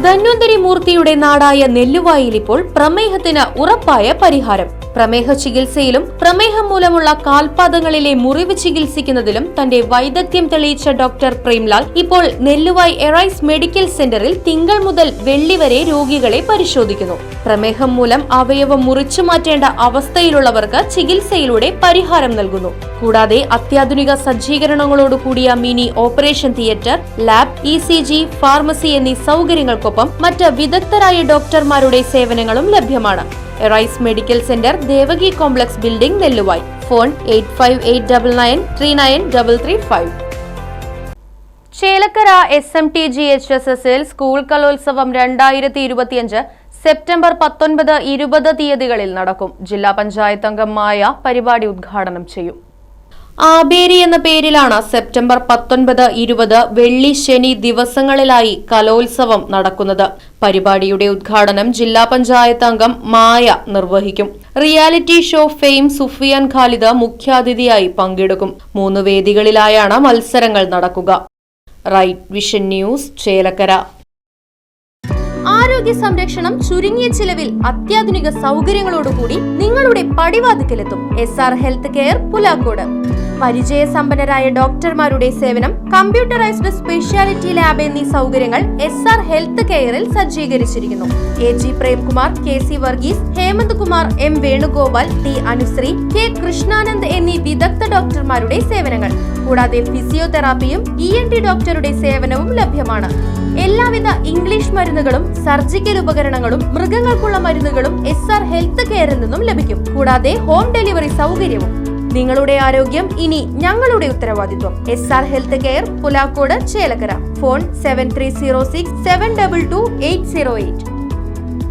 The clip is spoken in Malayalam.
ധന്വന്തരി മൂർത്തിയുടെ നാടായ നെല്ലുവായിൽ ഇപ്പോൾ പ്രമേഹത്തിന് ഉറപ്പായ പരിഹാരം. പ്രമേഹ ചികിത്സയിലും പ്രമേഹം മൂലമുള്ള കാൽപാദങ്ങളിലെ മുറിവ് ചികിത്സിക്കുന്നതിലും തന്റെ വൈദഗ്ധ്യം തെളിയിച്ച ഡോക്ടർ പ്രേംലാൽ ഇപ്പോൾ നെല്ലുവായ് എറൈസ് മെഡിക്കൽ സെന്ററിൽ തിങ്കൾ മുതൽ വെള്ളി വരെ രോഗികളെ പരിശോധിക്കുന്നു. പ്രമേഹം മൂലം അവയവം മുറിച്ചു മാറ്റേണ്ട അവസ്ഥയിലുള്ളവർക്ക് ചികിത്സയിലൂടെ പരിഹാരം നൽകുന്നു. കൂടാതെ അത്യാധുനിക സജ്ജീകരണങ്ങളോടുകൂടിയ mini operation theatre, lab, ECG, pharmacy എന്നീ സൗകര്യങ്ങൾക്കൊപ്പം മറ്റ് വിദഗ്ധരായ ഡോക്ടർമാരുടെ സേവനങ്ങളും ലഭ്യമാണ്. Arise medical centre, Devaki complex building, Nelluvai. Phone 8589939335. Chelakkara SMTGHSSൽ സ്കൂൾ കലോത്സവം 2025 സെപ്റ്റംബർ 19, 20 തീയതികളിൽ നടക്കും. ജില്ലാ പഞ്ചായത്ത് അംഗം മായ പരിപാടി ഉദ്ഘാടനം ചെയ്യും. ആബേരി എന്ന പേരിലാണ് സെപ്റ്റംബർ 19, 20 വെള്ളി, ശനി ദിവസങ്ങളിലായി കലോത്സവം നടക്കുന്നത്. പരിപാടിയുടെ ഉദ്ഘാടനം ജില്ലാ പഞ്ചായത്ത് അംഗം മായ നിർവഹിക്കും. Reality show fame Sufiyan Khalid മുഖ്യാതിഥിയായി പങ്കെടുക്കും. 3 വേദികളിലായാണ് മത്സരങ്ങൾ നടക്കുക. Right Vision News, Chelakkara. ആരോഗ്യ സംരക്ഷണം ചുരുങ്ങിയ ചിലവിൽ അത്യാധുനിക സൗകര്യങ്ങളോടുകൂടി നിങ്ങളുടെ പടിവാതിക്കലെത്തും. SR health care, Pulakkode. പരിചയസമ്പന്നരായ ഡോക്ടർമാരുടെ സേവനം, കമ്പ്യൂട്ടറൈസ്ഡ് സ്പെഷ്യാലിറ്റി ലാബ് എന്നീ സൗകര്യങ്ങൾ SR ഹെൽത്ത് കെയറിൽ സജ്ജീകരിച്ചിരിക്കുന്നു. AG Premkumar, KC Varghese, Hemant Kumar, M Venugopal, T Anusree, K Krishnanand എന്നീ വിദഗ്ധ ഡോക്ടർമാരുടെ സേവനങ്ങൾ. കൂടാതെ ഫിസിയോതെറാപ്പിയും ENT ഡോക്ടറുടെ സേവനവും ലഭ്യമാണ്. എല്ലാവിധ ഇംഗ്ലീഷ് മരുന്നുകളും സർജിക്കൽ ഉപകരണങ്ങളും മൃഗങ്ങൾക്കുള്ള മരുന്നുകളും SR ഹെൽത്ത് കെയറിൽ നിന്നും ലഭിക്കും. കൂടാതെ ഹോം ഡെലിവറി സൗകര്യവും. നിങ്ങളുടെ ആരോഗ്യം ഇനി ഞങ്ങളുടെ ഉത്തരവാദിത്വം. SR health care, Pulakode, Chelakkara. Phone 7306 722 808.